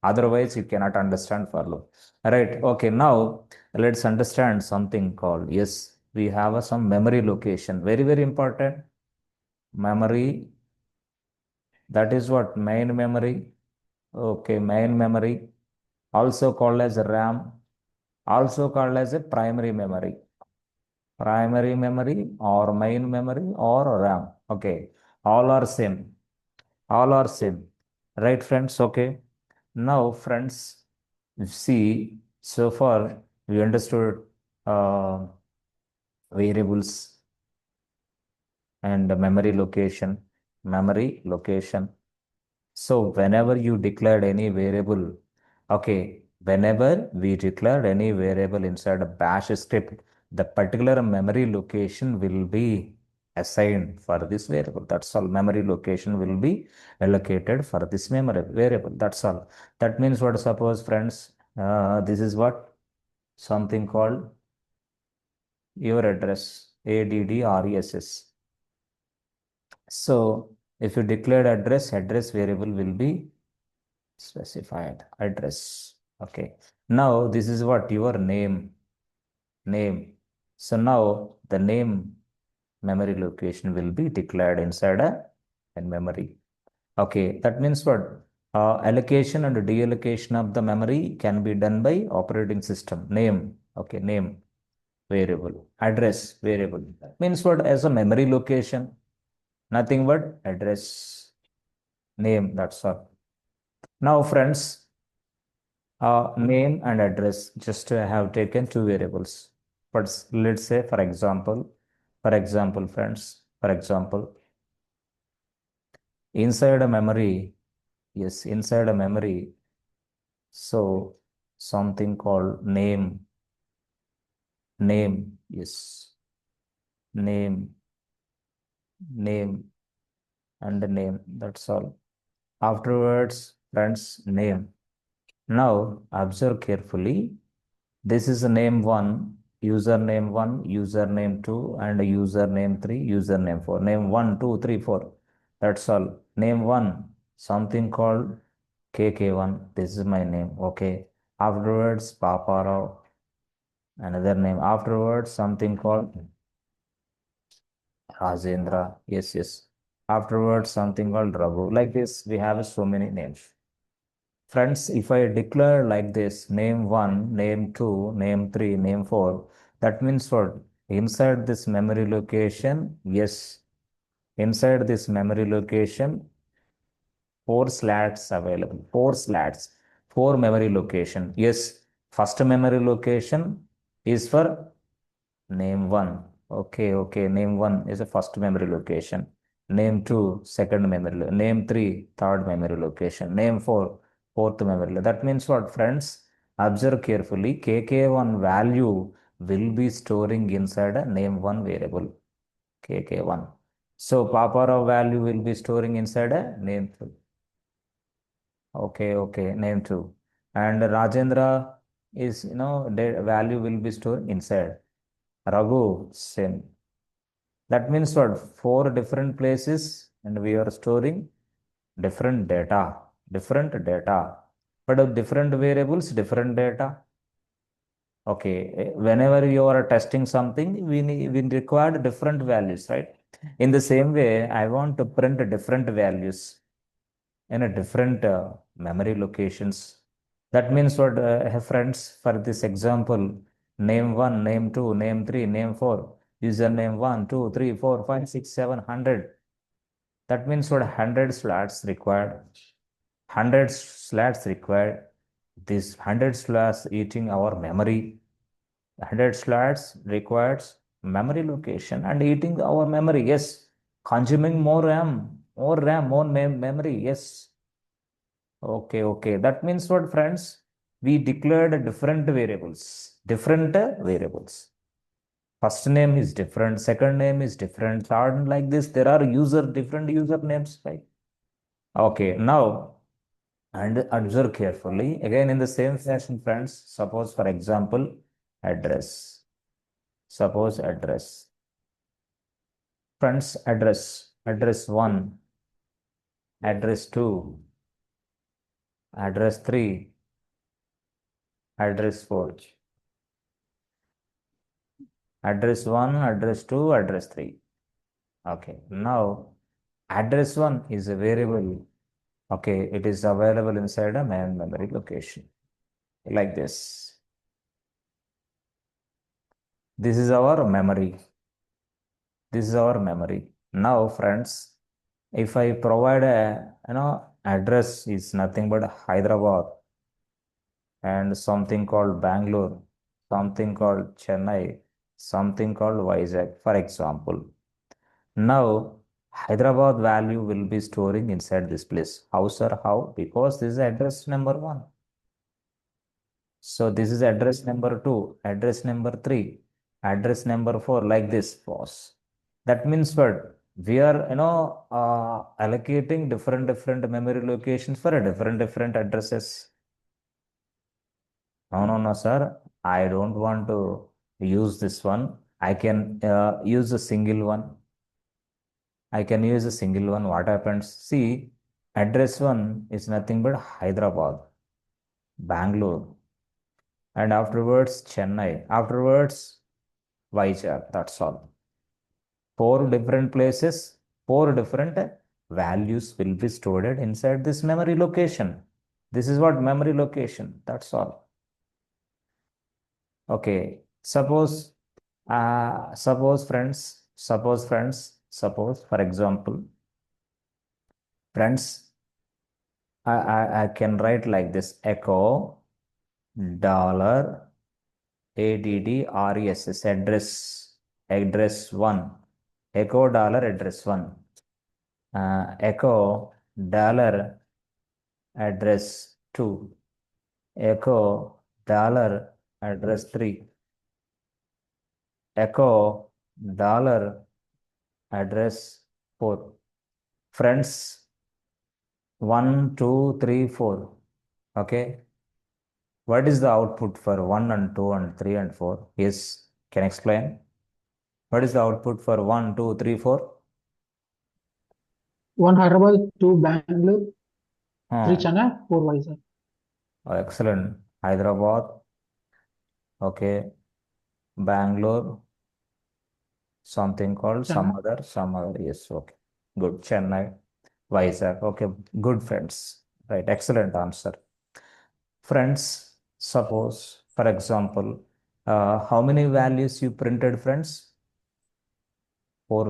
Otherwise, you cannot understand for loop. Right. Okay. Now let's understand something called, yes, we have some memory location. Very, very important. Memory. That is what main memory. Okay. Main memory, also called as RAM, also called as a primary memory. Primary memory or main memory or RAM. Okay. All are same. All are same. Right, friends? Okay. Now, friends, see, so far we understood uh, variables and memory location. Memory location. So, whenever you declared any variable, okay, whenever we declared any variable inside a bash script, the particular memory location will be assigned for this variable. That's all. Memory location will be allocated for this memory variable. That's all. That means what? Suppose, friends, this is what something called your address, address. So, if you declared address, address variable will be specified address. Okay. Now this is what your name. So now the name memory location will be declared inside a in memory. Okay. That means what? Allocation and deallocation of the memory can be done by operating system. Name. Okay. Name variable. Address variable. That means what? As a memory location, nothing but address name. That's all. Now, friends, name and address, just I have taken two variables. But let's say, for example, friends, for example, inside a memory, yes, inside a memory, so something called yes, name, name, and the name, that's all. Afterwards, friends, name. Now, observe carefully. This is a name 1, username 1, username 2, and username 3, username 4. Name 1, 2, 3, 4. That's all. Name 1, something called KK1. This is my name. Okay. Afterwards, Paparao, another name. Afterwards, something called Rajendra. Yes, yes. Afterwards, something called Raghu. Like this, we have so many names. Friends, if I declare like this, name 1, name 2, name 3, name 4, that means what? Inside this memory location, yes, inside this memory location, 4 slots available, 4 slots, 4 memory location. Yes, first memory location is for name 1. Okay. Name 1 is a first memory location. Name 2, second memory. Name 3, third memory location. Name 4, fourth memory. That means what, friends? Observe carefully. KK1 value will be storing inside a name 1 variable. KK1. So Paparao value will be storing inside a name 2. Okay. Name 2. And Rajendra is, the value will be stored inside. Raghu, same. That means what? 4 different places, and we are storing different data, but of different variables, different data. Okay, whenever you are testing something, we require different values, right? In the same way, I want to print different values in a different memory locations. That means what, friends, for this example, name 1, name 2, name 3, name 4, username 1, 2, 3, 4, 5, 6, 7, 100. That means what, 100 slots required. 100 slots required. This 100 slots eating our memory. 100 slots requires memory location and eating our memory. Yes, consuming more RAM, more memory. Yes. Okay. That means what, friends? We declared different variables. Different variables. First name is different, second name is different, third, like this. There are different user names, right? Okay, now, and observe carefully. Again, in the same fashion, friends, suppose, for example, address. Suppose address. Friends, address. Address 1, address 2, address 3, address 4, address 1, address 2, address 3. Okay, now address 1 is a variable. Okay, it is available inside a main memory location like this. This is our memory. This is our memory. Now, friends, if I provide a address is nothing but Hyderabad and something called Bangalore, something called Chennai, something called Vizag, for example. Now, Hyderabad value will be storing inside this place. How, sir? How? Because this is address number 1. So this is address number 2, address number 3, address number 4, like this, boss. That means what? We are, allocating different memory locations for a different addresses. No, no, no, sir. I don't want to use this one. I can use a single one. I can use a single one. What happens? See, address 1 is nothing but Hyderabad, Bangalore, and afterwards Chennai. Afterwards Vizag. That's all. 4 different places, 4 different values will be stored inside this memory location. This is what memory location. That's all. Okay. Suppose, for example, friends, I can write like this echo dollar address address 1 echo dollar address 1 echo dollar address 2 echo dollar address 3 echo dollar address 4. Friends, 1 2 3 4. Okay, what is the output for 1 and 2 and 3 and 4? Yes, can I explain? What is the output for 1 2 3 4? One Hyderabad, two Bangalore, three Hmm. Chennai, four Vizag. Oh, excellent. Hyderabad, okay. Bangalore, something called Chennai. some other. Yes, okay. Good. Chennai, Vizag. Okay, good friends. Right, excellent answer. Friends, suppose, for example, how many values you printed, friends?